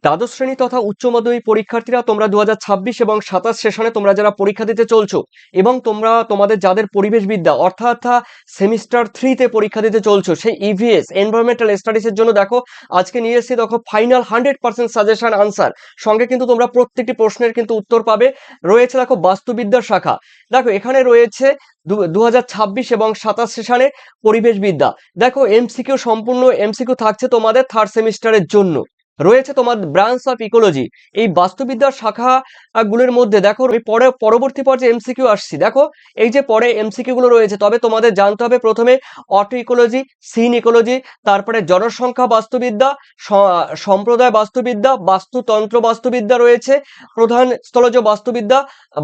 দ্বাদশ শ্রেণী তথা উচ্চ মাধ্যমিক পরীক্ষার্থীরা তোমরা 2026 এবং 27 সেশনে তোমরা যারা পরীক্ষা দিতে চলছো এবং তোমরা তোমাদের যাদের পরিবেশ বিদ্যা অর্থাৎ সেমিস্টার 3 তে পরীক্ষা দিতে চলছো সেই ইভিএস এনভায়রনমেন্টাল স্টাডিজ এর জন্য দেখো আজকে নিয়ে এসেছি দেখো ফাইনাল 100% সাজেশন আনসার সঙ্গে কিন্তু তোমরা প্রত্যেকটি প্রশ্নের কিন্তু উত্তর পাবে। রয়েছে দেখো বাস্তুবিদ্যার শাখা, দেখো এখানে রয়েছে 2026 এবং 27 সেশনে পরিবেশ বিদ্যা। দেখো এমসিকিউ সম্পূর্ণ এমসিকিউ থাকছে তোমাদের থার্ড সেমিস্টারের জন্য। রয়েছে তোমার ব্রাঞ্চ অফ ইকোলজি, এই বাস্তুবিদ্যার শাখা গুলোর মধ্যে দেখো পরে পরবর্তী পর্যায়ে এমসিকিউ আসছি। দেখো এই যে পরে এমসিকিউ গুলো রয়েছে, তবে তোমাদের জানতে হবে প্রথমে অটো ইকোলজি, সিন ইকোলজি, তারপরে জনসংখ্যা বাস্তুবিদ্যা, সম্প্রদায় বাস্তুবিদ্যা, বাস্তুতন্ত্র বাস্তুবিদ্যা রয়েছে, প্রধান স্থলজ বাস্তুবিদ্যা,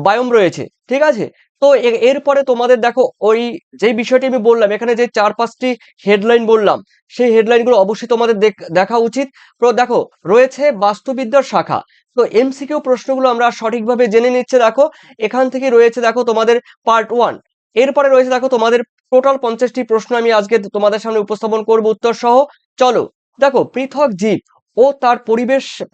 বায়োম রয়েছে। ঠিক আছে, তো এরপরে তোমাদের দেখো ওই যে বিষয়টি আমি বললাম এখানে যে 4-5টি হেডলাইন বললাম সেই হেডলাইনগুলো অবশ্যই তোমাদের দেখা উচিত। তো দেখো রয়েছে বাস্তুবিদ্যার শাখা, তো এমসিকিউ প্রশ্নগুলো আমরা সঠিকভাবে জেনে নিচ্ছে। দেখো এখান থেকে রয়েছে দেখো তোমাদের পার্ট 1, এরপরে রয়েছে দেখো তোমাদের টোটাল 50টি প্রশ্ন আমি আজকে তোমাদের সামনে উপস্থাপন করব উত্তর সহ। চলো দেখো, পৃথক জীব ও তার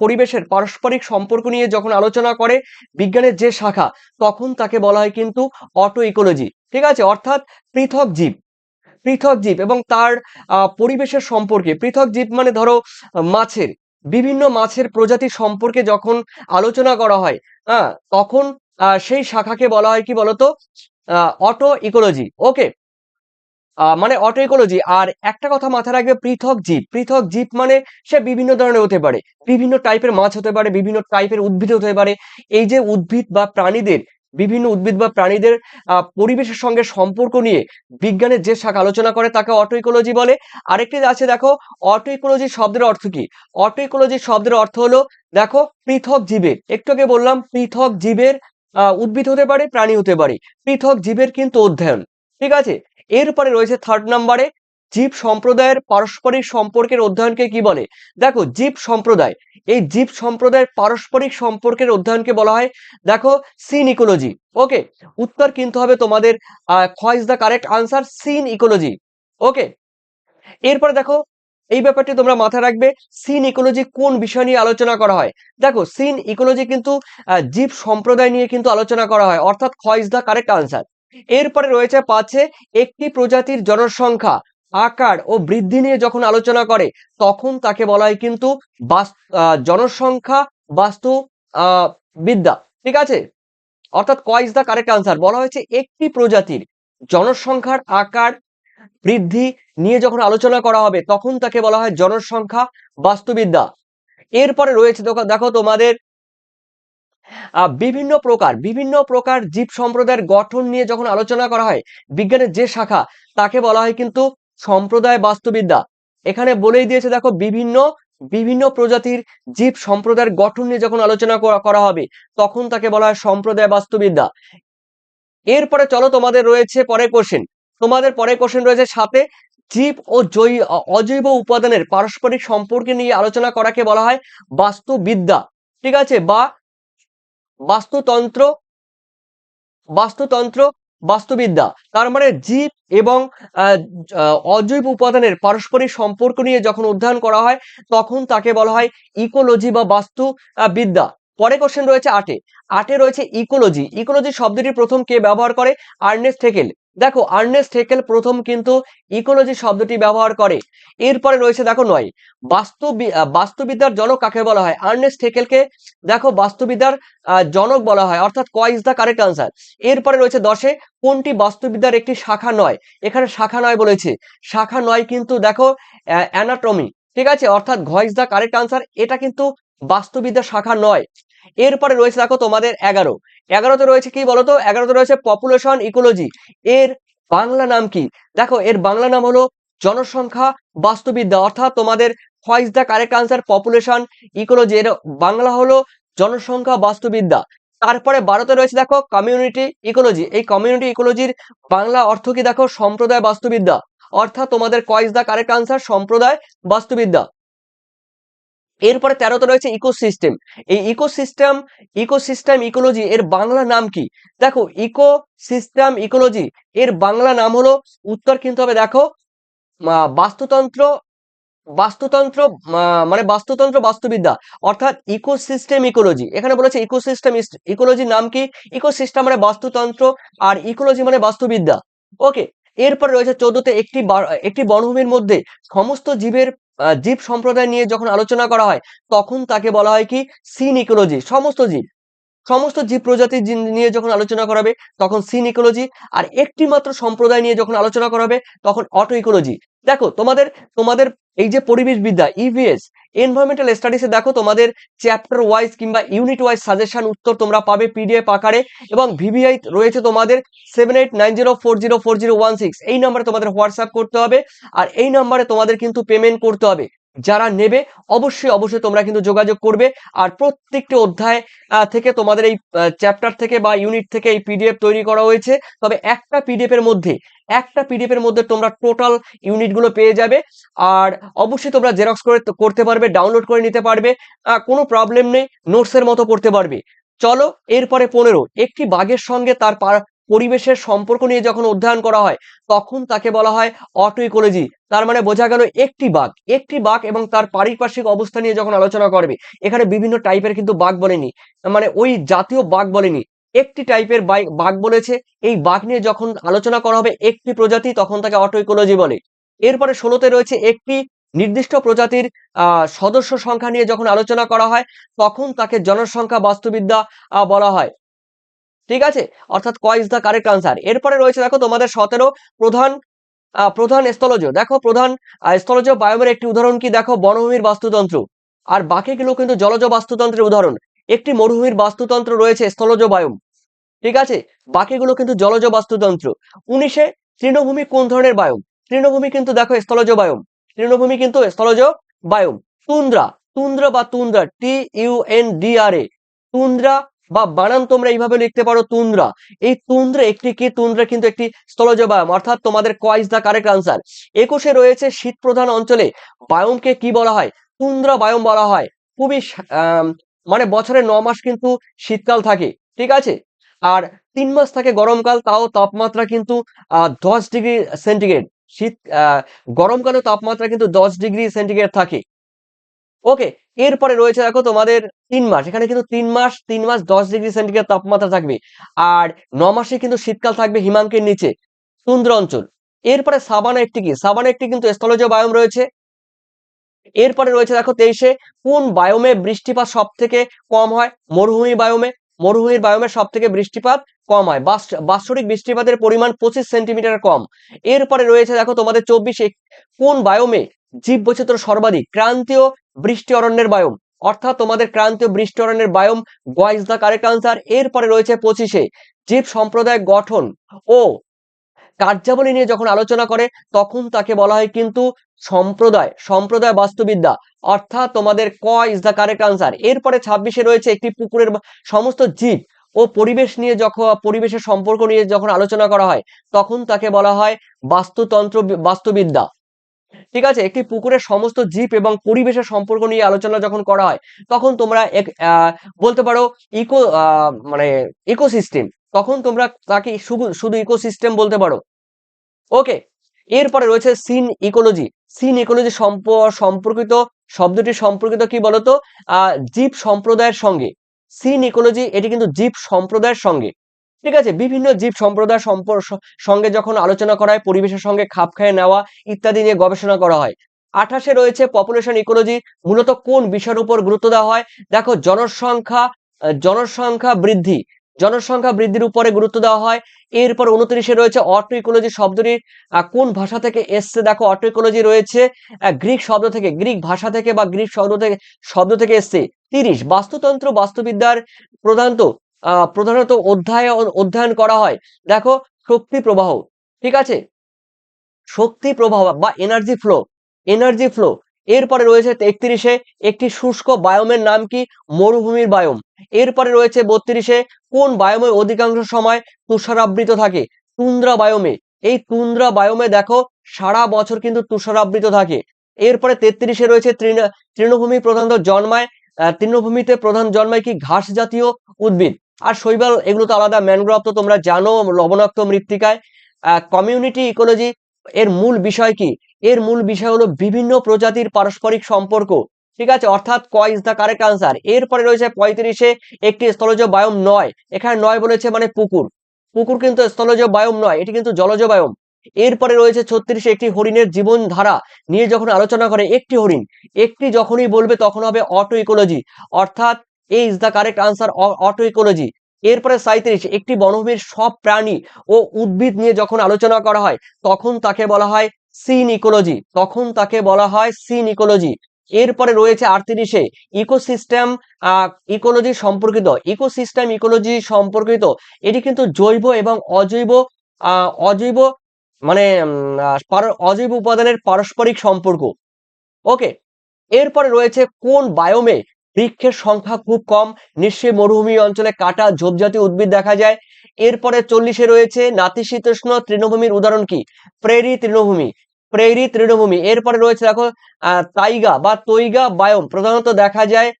পরিবেশের পারস্পরিক সম্পর্ক নিয়ে যখন আলোচনা করে বিজ্ঞানের যে শাখা তখন তাকে বলা হয় কিন্তু অটো ইকোলজি। ঠিক আছে, অর্থাৎ পৃথক জীব এবং তার পরিবেশের সম্পর্কে, পৃথক জীব মানে ধরো বিভিন্ন মাছের প্রজাতি সম্পর্কে যখন আলোচনা করা হয় তখন সেই শাখাকে বলা হয় কি বলতো অটো ইকোলজি। ওকে, মানে অটো ইকোলজি। আর একটা কথা মাথায় রাখবে, পৃথক জীব মানে সে বিভিন্ন ধরনের হতে পারে, বিভিন্ন টাইপের মাছ হতে পারে, বিভিন্ন টাইপের উদ্ভিদ হতে পারে। এই যে বিভিন্ন উদ্ভিদ বা প্রাণীদের পরিবেশের সঙ্গে সম্পর্ক নিয়ে বিজ্ঞানের যে শাখা আলোচনা করে তাকে অটো ইকোলজি বলে। আরেকটি আছে দেখো, অটো ইকোলজি শব্দের অর্থ কি? অটো ইকোলজি শব্দের অর্থ হলো দেখো পৃথক জীবের, একটু আগে বললাম পৃথক জীবের উদ্ভিদ হতে পারে, প্রাণী হতে পারে, পৃথক জীবের কিন্তু অধ্যয়ন। ঠিক আছে, এরপরে রয়েছে থার্ড নাম্বারে জীব সম্প্রদায়ের পারস্পরিক সম্পর্কের অধ্যয়নকে কি বলে? দেখো এই জীব সম্প্রদায়ের পারস্পরিক সম্পর্কের অধ্যয়নকে বলা হয় দেখো সিন ইকোলজি। ওকে, উত্তর কিন্তু হবে তোমাদের খ is the correct answer, synecology. Okay, এরপরে দেখো এই ব্যাপারটি তোমরা মাথায় রাখবে, সিন ইকোলজি কোন বিষয় নিয়ে আলোচনা করা হয়? দেখো সিন ইকোলজি কিন্তু জীব সম্প্রদায় নিয়ে কিন্তু আলোচনা করা হয়, অর্থাৎ খ ইজ দ্য কারেক্ট আনসার। এরপরে রয়েছে পাঁচে, একটি প্রজাতির জনসংখ্যা, আকার ও বৃদ্ধি নিয়ে যখন আলোচনা করে তখন তাকে বলা হয় কিন্তু জনসংখ্যা বাস্তু বিদ্যা। ঠিক আছে, অর্থাৎ ক ইজ দ্য কারেক্ট আনসার। বলা হয়েছে একটি প্রজাতির জনসংখ্যার আকার বৃদ্ধি নিয়ে যখন আলোচনা করা হবে তখন তাকে বলা হয় জনসংখ্যা বাস্তুবিদ্যা। এরপরে রয়েছে দেখো তোমাদের বিভিন্ন প্রকার জীব সম্প্রদায়ের গঠন নিয়ে যখন আলোচনা করা হয় বিজ্ঞানের যে শাখা তাকে বলা হয় কিন্তু সম্প্রদায় বাস্তুবিদ্যা। এখানে বলেই দিয়েছে দেখো বিভিন্ন প্রজাতির জীব সম্প্রদায়ের গঠন নিয়ে যখন আলোচনা করা হবে তখন তাকে বলা হয় সম্প্রদায় বাস্তুবিদ্যা। এরপরে চলো তোমাদের রয়েছে পরের কোশ্চেন রয়েছে সাথে, জীব ও অজৈব উপাদানের পারস্পরিক সম্পর্কে নিয়ে আলোচনা করাকে বলা হয় বাস্তুবিদ্যা। ঠিক আছে, বা বাস্তুতন্ত্র বাস্তুতন্ত্র বাস্তুবিদ্যা। তার মানে জীব এবং অজৈব উপাদানের পারস্পরিক সম্পর্ক নিয়ে যখন অধ্যয়ন করা হয় তখন তাকে বলা হয় ইকোলজি বা বাস্তু বিদ্যা। পরে কোশ্চেন রয়েছে আটে রয়েছে ইকোলজি শব্দটি প্রথম কে ব্যবহার করে? Ernest Haeckel. দেখো আর্নেস্ট হেকেল প্রথম কিন্তু ইকোলজি শব্দটি ব্যবহার করে। এরপরে রয়েছে দেখো 9, বাস্তুবিদ্যার জনক কাকে বলা হয়? আর্নেস্ট হেকেলকে দেখো বাস্তুবিদ্যার জনক বলা হয়, অর্থাৎ ক ইজ দ্য কারেক্ট আনসার। এরপরে রয়েছে 10, কোনটি বাস্তুবিদ্যার একটি শাখা নয়? এখানে শাখা নয় বলেছে, শাখা নয় কিন্তু দেখো অ্যানাটমি। ঠিক আছে, অর্থাৎ ঘ ইজ দ্য কারেক্ট আনসার, এটা কিন্তু বাস্তুবিদ্যার শাখা নয়। এরপরে রয়েছে দেখো তোমাদের 11তে রয়েছে কি বলতো? 11তে রয়েছে পপুলেশন ইকোলজি, এর বাংলা নাম কি? দেখো এর বাংলা নাম হলো জনসংখ্যা বাস্তুবিদ্যা, অর্থাৎ তোমাদের খ is the correct answer population ecology, এর বাংলা হলো জনসংখ্যা বাস্তুবিদ্যা। তারপরে 12তে রয়েছে দেখো কমিউনিটি ইকোলজি, এই কমিউনিটি ইকোলজির বাংলা অর্থ কি? দেখো সম্প্রদায় বাস্তুবিদ্যা, অর্থাৎ তোমাদের ক ইজ দ্য কারেক্ট আনসার সম্প্রদায় বাস্তুবিদ্যা। এরপরে 13তে রয়েছে ইকোসিস্টেম, এই ইকোসিস্টেম ইকোলজি এর বাংলা নাম কি? দেখো ইকোসিস্টেম ইকোলজি এর বাংলা নাম হলো, উত্তর কিন্তু হবে দেখো বাস্তুতন্ত্র বাস্তুতন্ত্র মানে বাস্তুতন্ত্র বাস্তুবিদ্যা অর্থাৎ ইকোসিস্টেম ইকোলজি। এখানে বলেছে ইকোসিস্টেম ইকোলজির নাম কি? ইকোসিস্টেম মানে বাস্তুতন্ত্র, আর ইকোলজি মানে বাস্তুবিদ্যা। ওকে, এরপরে রয়েছে 14তে একটি বনভূমির মধ্যে সমস্ত জীব সম্প্রদায় নিয়ে যখন আলোচনা করা হয় তখন তাকে বলা হয় কি? Synecology. সমস্ত জীব প্রজাতি নিয়ে যখন আলোচনা করাবে তখন সিন ইকোলজি, আর একটি মাত্র সম্প্রদায় নিয়ে যখন আলোচনা করাবে তখন অটো ইকোলজি। দেখো তোমাদের তোমাদের এই যে পরিবেশ বিদ্যা ইভিএস এনভায়রনমেন্টাল স্টাডিজে দেখো তোমাদের চ্যাপ্টার ওয়াইজ কিংবা ইউনিট ওয়াইজ সাজেশন উত্তর তোমরা পাবে পিডিএফ আকারে, এবং ভিভিআই রয়েছে তোমাদের 7890404016 এই নম্বরে তোমাদের হোয়াটসঅ্যাপ করতে হবে, আর এই নম্বরে তোমাদের কিন্তু পেমেন্ট করতে হবে। যারা নেবে অবশ্যই তোমরা কিন্তু যোগাযোগ করবে। আর প্রত্যেকটি অধ্যায় থেকে তোমাদের এই চ্যাপ্টার থেকে বা ইউনিট থেকে এই পিডিএফ তৈরি করা হয়েছে। তবে একটা পিডিএফ এর মধ্যে তোমরা টোটাল ইউনিট গুলো পেয়ে যাবে। আর অবশ্যই তোমরা জেরক্স করতে পারবে, ডাউনলোড করে নিতে পারবে, কোনো প্রবলেম নেই, নোটসের মতো পড়তে পারবে। চলো এরপরে 15, একটি বাঘের সঙ্গে তার পরিবেশের সম্পর্ক নিয়ে যখন অধ্যয়ন করা হয় তখন তাকে বলা হয় অটো ইকোলজি। তার মানে বোঝা গেল একটি বাঘ এবং তার পারিপার্শ্বিক অবস্থা নিয়ে যখন আলোচনা করবে, এখানে বিভিন্ন টাইপের কিন্তু বাঘ বলেনি, মানে ওই জাতীয় বাঘ বলেনি, একটি টাইপের বাঘ বলেছে। এই বাঘ নিয়ে যখন আলোচনা করা হবে একটি প্রজাতি তখন তাকে অটো ইকোলজি বলে। এরপরে 16তে রয়েছে একটি নির্দিষ্ট প্রজাতির সদস্য সংখ্যা নিয়ে যখন আলোচনা করা হয় তখন তাকে জনসংখ্যা বাস্তুবিদ্যা বলা হয়। ঠিক আছে, অর্থাৎ ক ইজ দ্য কারেক্ট আনসার। এরপরে রয়েছে দেখো তোমাদের 17 প্রধান স্থলজ। দেখো প্রধান স্থলজ বায়োমের একটি উদাহরণ কি? দেখো বনভূমির বাস্তুতন্ত্র, আর বাকিগুলো কিন্তু জলজ বাস্তুতন্ত্রের উদাহরণ। একটি মরুভূমির বাস্তুতন্ত্র রয়েছে স্থলজ বায়ুম, ঠিক আছে, বাকিগুলো কিন্তু জলজ বাস্তুতন্ত্র। 19 তৃণভূমি কোন ধরনের বায়ুম? তৃণভূমি কিন্তু দেখো স্থলজ বায়ুম, তুন্দ্রা, TUNDRA, তুন্দ্রা বা বানান তোমরা এইভাবে লিখতে পারো তুন্দ্রা। এই তুন্দ্রা তুন্দ্রা কিন্তু একটি স্থলজ বায়ুম, অর্থাৎ তোমাদের ক ইজ দা কারেক্ট আনসার। 21 রয়েছে শীত প্রধান অঞ্চলে বায়ুমকে কি বলা হয়? তুন্দ্রা বায়ুম বলা হয়। খুবই মানে বছরে 9 মাস কিন্তু শীতকাল থাকে, ঠিক আছে, আর 3 মাস থাকে গরমকাল, তাও তাপমাত্রা কিন্তু 10 ডিগ্রি সেন্টিগ্রেড। গরমকালে তাপমাত্রা কিন্তু 10 ডিগ্রি সেন্টিগ্রেড থাকে। ওকে, এরপরে রয়েছে দেখো তোমাদের 3 মাস, এখানে কিন্তু 3 মাস 10 ডিগ্রি সেন্টিগ্রেড তাপমাত্রা থাকবে, আর 9 মাসে কিন্তু শীতকাল থাকবে হিমাঙ্কের নিচে, তুন্দ্রা অঞ্চল। এরপরে সাবানা একটি কিন্তু স্থলজ বায়ুম রয়েছে। এরপরে রয়েছে দেখো 23 কোন বায়োমে বৃষ্টিপাত সব থেকে কম হয়? মরুভূমির বায়োমে সব থেকে বৃষ্টিপাত কম হয়, বাৎসরিক বৃষ্টিপাতের পরিমাণ 25 সেন্টিমিটার কম। এরপরে রয়েছে দেখো তোমাদের 24 কোন বায়োমে জীববৈচিত্র্য সর্বাধিক? ক্রান্তীয় বৃষ্টি অরণ্যের বায়োম, অর্থাৎ তোমাদের ক্রান্তীয় বৃষ্টি অরণ্যের বায়োম গ ইজ দা কারেক্ট আনসার। এরপরে রয়েছে 25 জীব সম্প্রদায় গঠন ও কার্যাবলী নিয়ে যখন আলোচনা করে তখন তাকে বলা হয় কিন্তু সম্প্রদায় বাস্তুবিদ্যা, অর্থাৎ তোমাদের ক ইজ দা কারেক্ট আনসার। এরপরে 26 রয়েছে একটি পুকুরের সমস্ত জীব ও পরিবেশের সম্পর্ক নিয়ে যখন আলোচনা করা হয় তখন তাকে বলা হয় বাস্তুবিদ্যা, ঠিক আছে। একটি পুকুরের সমস্ত জীব এবং পরিবেশের সম্পর্ক নিয়ে আলোচনা যখন করা হয় তখন তোমরা বলতে পারো মানে ইকোসিস্টেম, তখন তোমরা তাকে শুধু ইকোসিস্টেম বলতে পারো। ওকে, এরপরে রয়েছে সিন ইকোলজি শব্দটি সম্পর্কিত কি বলতো? জীব সম্প্রদায়ের সঙ্গে। সিন ইকোলজি এটি কিন্তু জীব সম্প্রদায়ের সঙ্গে, ঠিক আছে, বিভিন্ন জীব সম্প্রদায়ের সঙ্গে যখন আলোচনা করা হয় পরিবেশের সঙ্গে খাপ খাইয়ে নেওয়া ইত্যাদি নিয়ে গবেষণা করা হয়। 28 রয়েছে পপুলেশন ইকোলজি, মূলত কোন বিষয়ের উপর গুরুত্ব দেওয়া হয়? দেখো জনসংখ্যা বৃদ্ধির উপরে গুরুত্ব দেওয়া হয়। এরপর 29 রয়েছে অটো ইকোলজি শব্দটি কোন ভাষা থেকে এসছে? দেখো অটো ইকোলজি রয়েছে গ্রিক ভাষা থেকে বা গ্রিক শব্দ থেকে এসছে। 30 বাস্তুতন্ত্র বাস্তুবিদ্যার প্রধানত অধ্যয়ন করা হয়। দেখো শক্তি প্রবাহ, ঠিক আছে, শক্তি প্রবাহ বা এনার্জি ফ্লো। এরপরে রয়েছে 33 একটি শুষ্ক বায়োমের নাম কি? মরুভূমির বায়োম। এরপরে রয়েছে 32 কোন বায়োমে অধিকাংশ সময় তুষারাবৃত থাকে? তুন্দ্রা বায়োমে। এই তুন্দ্রা বায়োমে দেখো সারা বছর কিন্তু তুষারাবৃত থাকে। এরপরে 33 রয়েছে তৃণভূমি প্রধানত জন্মায়, তৃণভূমিতে প্রধান জন্মায় কি? ঘাস জাতীয় উদ্ভিদ। আর শৈবাল এগুলো তো আলাদা, ম্যানগ্রোভ তো তোমরা জানো, লবণাক্ত মৃত্তিকায়। কমিউনিটি ইকোলজি এর মূল বিষয় কি? এর মূল বিষয় হলো বিভিন্ন প্রজাতির পারস্পরিক সম্পর্ক। ঠিক আছে, অর্থাৎ ক ইজ দ্য কারেক্ট আনসার। এরপরে রয়েছে 35-এ একটি স্থলজ বায়ুম নয়, এখানে নয় বলেছে মানে পুকুর, পুকুর কিন্তু স্থলজ বায়ুম নয়, এটি কিন্তু জলজ বায়ুম। এরপরে রয়েছে 36-এ একটি হরিণের জীবন ধারা নিয়ে যখন আলোচনা করে, একটি হরিণ, একটি যখনই বলবে তখন হবে অটো ইকোলজি, অর্থাৎ A is the correct answer, autecology. এরপরে 37, একটি বনভূমির সব প্রাণী ও উদ্ভিদ নিয়ে যখন আলোচনা করা হয় তখন তাকে বলা হয় সিন ইকোলজি, তখন তাকে বলা হয় সিন ইকোলজি। এরপরে রয়েছে 38-এ ইকোসিস্টেম ইকোলজি সম্পর্কিত, ইকোসিস্টেম ইকোলজি সম্পর্কিত, এটি কিন্তু জৈব এবং অজৈব অজৈব মানে অজৈব উপাদানের পারস্পরিক সম্পর্ক। ওকে, এরপরে রয়েছে কোন বায়োমে বৃক্ষের সংখ্যা খুব কম, নিশ্চয়ই মরুভূমি অঞ্চলে কাটা ঝোপজাতীয় উদ্ভিদ দেখা যায়। এরপরে 40-এ রয়েছে নাতিশীতোষ্ণ তৃণভূমির উদাহরণ কি, প্রেরি তৃণভূমি, প্রেরি তৃণভূমি। এরপরে রয়েছে দেখো তাইগা বা তৈগা বায়োম প্রধানত দেখা যায়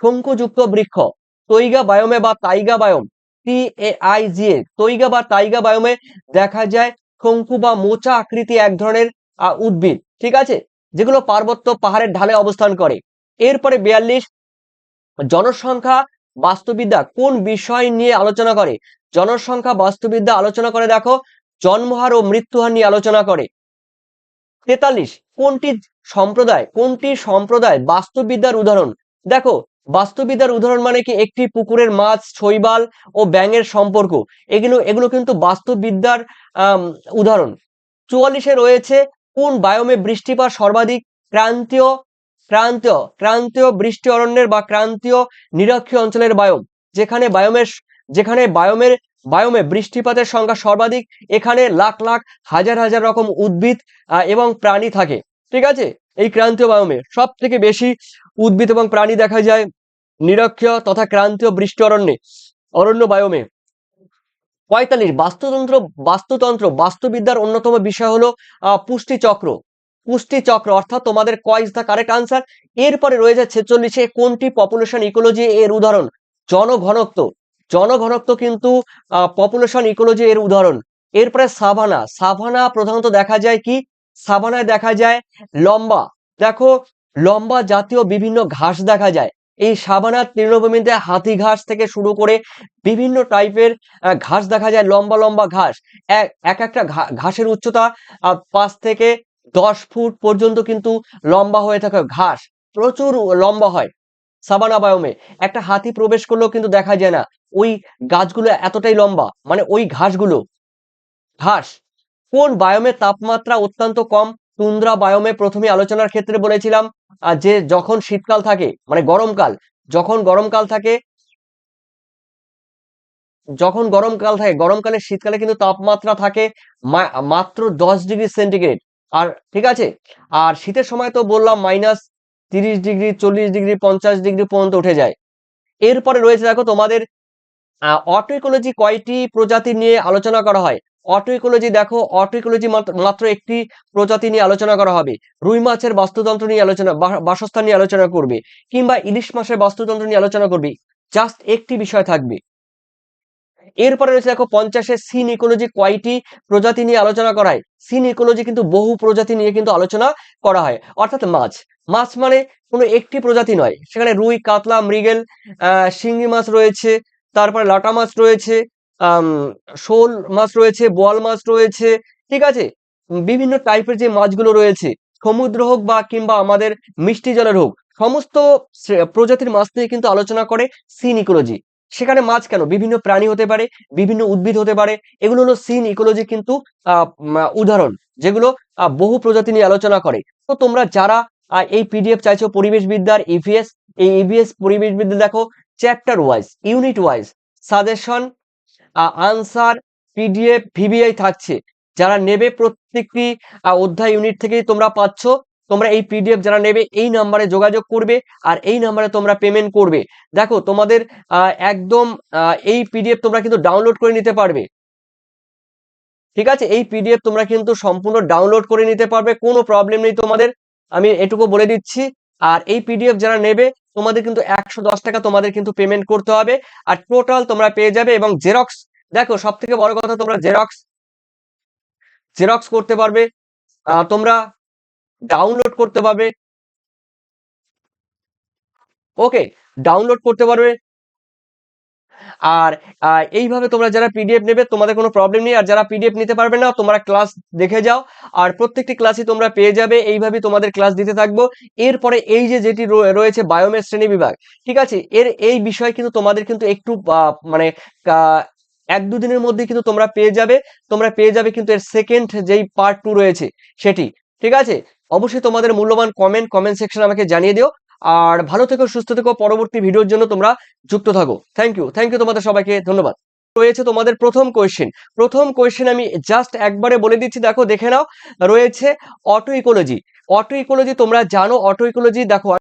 শঙ্কুযুক্ত বৃক্ষ, তৈগা বায়োমে বা তাইগা বায়োম, TAIGA, তৈগা বা তাইগা বায়োমে দেখা যায় শঙ্কু বা মোচা আকৃতি এক ধরনের উদ্ভিদ, ঠিক আছে, যেগুলো পার্বত্য পাহাড়ের ঢালে অবস্থান করে। এরপরে 42, জনসংখ্যা বাস্তুবিদ্যা কোন বিষয় নিয়ে আলোচনা করে, জনসংখ্যা বাস্তুবিদ্যা আলোচনা করে দেখো জন্মহার ও মৃত্যুহার নিয়ে আলোচনা করে। 43, কোনটি সম্প্রদায় বাস্তুবিদ্যার উদাহরণ, দেখো বাস্তুবিদ্যার উদাহরণ মানে কি, একটি পুকুরের মাছ, শৈবাল ও ব্যাঙের সম্পর্ক, এগুলো এগুলো কিন্তু বাস্তুবিদ্যার উদাহরণ। 44-এ রয়েছে কোন বায়োমে বৃষ্টিপাত সর্বাধিক, ক্রান্তীয় ক্রান্তীয় ক্রান্তীয় বৃষ্টি অরণ্যের বা ক্রান্তীয় নিরক্ষীয় অঞ্চলের বায়োম, যেখানে বায়োমে বৃষ্টিপাতের সংখ্যা সর্বাধিক, এখানে লাখ লাখ হাজার হাজার রকম উদ্ভিদ এবং প্রাণী থাকে, ঠিক আছে। এই ক্রান্তীয় বায়োমে সব থেকে বেশি উদ্ভিদ এবং প্রাণী দেখা যায় নিরক্ষীয় তথা ক্রান্তীয় বৃষ্টি অরণ্য বায়োমে। 45, বাস্তুবিদ্যার অন্যতম বিষয় হলো পুষ্টিচক্র, পুষ্টিচক্র, অর্থাৎ তোমাদের ক ইজ দ্য কারেক্ট আনসার। এরপরে রয়েছে 46-এ কোনটি পপুলেশন ইকোলজি এর উদাহরণ, জনঘনত্ব, জনঘনত্ব কিন্তু পপুলেশন ইকোলজি এর উদাহরণ। এরপরে সাভানা, সাভানা প্রধানত দেখা যায় কি, সাভানায় দেখা যায় লম্বা, দেখো লম্বা জাতীয় বিভিন্ন ঘাস দেখা যায়। এই সাভানার তৃণভূমিতে হাতি ঘাস থেকে শুরু করে বিভিন্ন টাইপের ঘাস দেখা যায়, লম্বা লম্বা ঘাস, এক একটা ঘাসের উচ্চতা 5 থেকে 10 ফুট পর্যন্ত কিন্তু লম্বা হয়ে থাকে, ঘাস প্রচুর লম্বা হয় সাভানা বায়োমে। একটা হাতি প্রবেশ করলেও কিন্তু দেখা যায় না, ওই গাছগুলো এতটাই লম্বা, মানে ওই ঘাস। কোন বায়োমে তাপমাত্রা অত্যন্ত কম, তুন্দ্রা বায়োমে প্রথমে আলোচনার ক্ষেত্রে বলেছিলাম যে যখন শীতকাল থাকে মানে গরমকাল, যখন গরমকাল থাকে, গরমকালে শীতকালে কিন্তু তাপমাত্রা থাকে মাত্র 10 ডিগ্রি সেন্টিগ্রেড। আর ঠিক আছে, আর শীতের সময় তো বললাম -30 ডিগ্রি, 40 ডিগ্রি, 50 ডিগ্রি পর্যন্ত উঠে যায়। এরপরে রয়েছে দেখো তোমাদের অটো ইকোলজি কয়টি প্রজাতি নিয়ে আলোচনা করা হয়, অটো ইকোলজি দেখো, অটো ইকোলজি মাত্র একটি প্রজাতি নিয়ে আলোচনা করা হবে, রুই মাছের বাস্তুতন্ত্র নিয়ে আলোচনা, বাসস্থান নিয়ে আলোচনা করবে, কিংবা ইলিশ মাছের বাস্তুতন্ত্র নিয়ে আলোচনা করবে, জাস্ট একটি বিষয় থাকবে। এরপরে রয়েছে দেখো 50-এ সিন ইকোলজি কয়টি প্রজাতি নিয়ে আলোচনা করা হয়, সিন ইকোলজি কিন্তু বহু প্রজাতি নিয়ে কিন্তু আলোচনা করা হয়, অর্থাৎ মাছ, মাছ মানে কোনো একটি প্রজাতি নয়, সেখানে রুই, কাতলা, মৃগেল, শিঙ্গি মাছ রয়েছে, তারপরে লাটা মাছ রয়েছে, শোল মাছ রয়েছে, বোয়াল মাছ রয়েছে, ঠিক আছে, বিভিন্ন টাইপের যে মাছগুলো রয়েছে, সমুদ্র হোক বা কিংবা আমাদের মিষ্টি জলের হোক, সমস্ত প্রজাতির মাছ নিয়ে কিন্তু আলোচনা করে সিন ইকোলজি। সেখানে মাছ কেন, বিভিন্ন প্রাণী হতে পারে, বিভিন্ন উদ্ভিদ হতে পারে, এগুলো হলো সিন ইকোলজি কিন্তু উদাহরণ, যেগুলো বহু প্রজাতি নিয়ে আলোচনা করে। তো তোমরা যারা এই পিডিএফ চাইছো পরিবেশবিদ্যার ইভিএস, এই ইভিএস পরিবেশবিদ্যা দেখো chapter wise, unit wise suggestion, answer, PDF, VVI থাকছে, যারা নেবে প্রত্যেকটি অধ্যায় ইউনিট থেকেই তোমরা পাচ্ছ। তোমরা এই পিডিএফ যারা নেবে এই নাম্বারে যোগাযোগ করবে আর এই নাম্বারে তোমরা পেমেন্ট করবে। দেখো তোমাদের একদম এই পিডিএফ তোমরা কিন্তু ডাউনলোড করে নিতে পারবে, ঠিক আছে, এই পিডিএফ তোমরা কিন্তু সম্পূর্ণ ডাউনলোড করে নিতে পারবে, কোনো প্রবলেম নেই তোমাদের, আমি এটুকু বলে দিচ্ছি। আর এই পিডিএফ যারা নেবে তোমাদের কিন্তু 110 টাকা তোমাদের কিন্তু পেমেন্ট করতে হবে, আর টোটাল তোমরা পেয়ে যাবে। এবং জেরক্স, দেখো সব থেকে বড় কথা, তোমরা জেরক্স করতে পারবে, তোমরা ডাউনলোড করতে পারবে। ওকে, ডাউনলোড করতে পারবে। আর এইভাবে তোমরা যারা পিডিএফ নেবে তোমাদের কোনো প্রবলেম নেই, আর যারা পিডিএফ নিতে পারবে না তোমরা ক্লাস দেখে যাও, আর প্রত্যেকটি ক্লাসই তোমরা পেয়ে যাবে। এইভাবে তোমাদের ক্লাস দিতে থাকবো। এরপরে এই যে যেটি রয়েছে বায়োমেড শ্রেণী বিভাগ, ঠিক আছে, এই বিষয় কিন্তু তোমাদের কিন্তু একটু মানে আহ, 1-2 দিনের মধ্যে কিন্তু তোমরা পেয়ে যাবে কিন্তু এর সেকেন্ড যেই পার্ট 2 রয়েছে সেটি, ঠিক আছে। অবশ্যই তোমাদের মূল্যবান কমেন্ট সেকশন আমাকে জানিয়ে দিও। আর ভালো থেকো, সুস্থ থেকো, পরবর্তী ভিডিওর জন্য তোমরা যুক্ত থাকো। থ্যাংক ইউ তোমাদের সবাইকে, ধন্যবাদ। রয়েছে তোমাদের প্রথম কোয়েশ্চেন আমি জাস্ট একবারে বলে দিচ্ছি, দেখো দেখে নাও। রয়েছে অটো ইকোলজি। তোমরা জানো অটো ইকোলজি, দেখো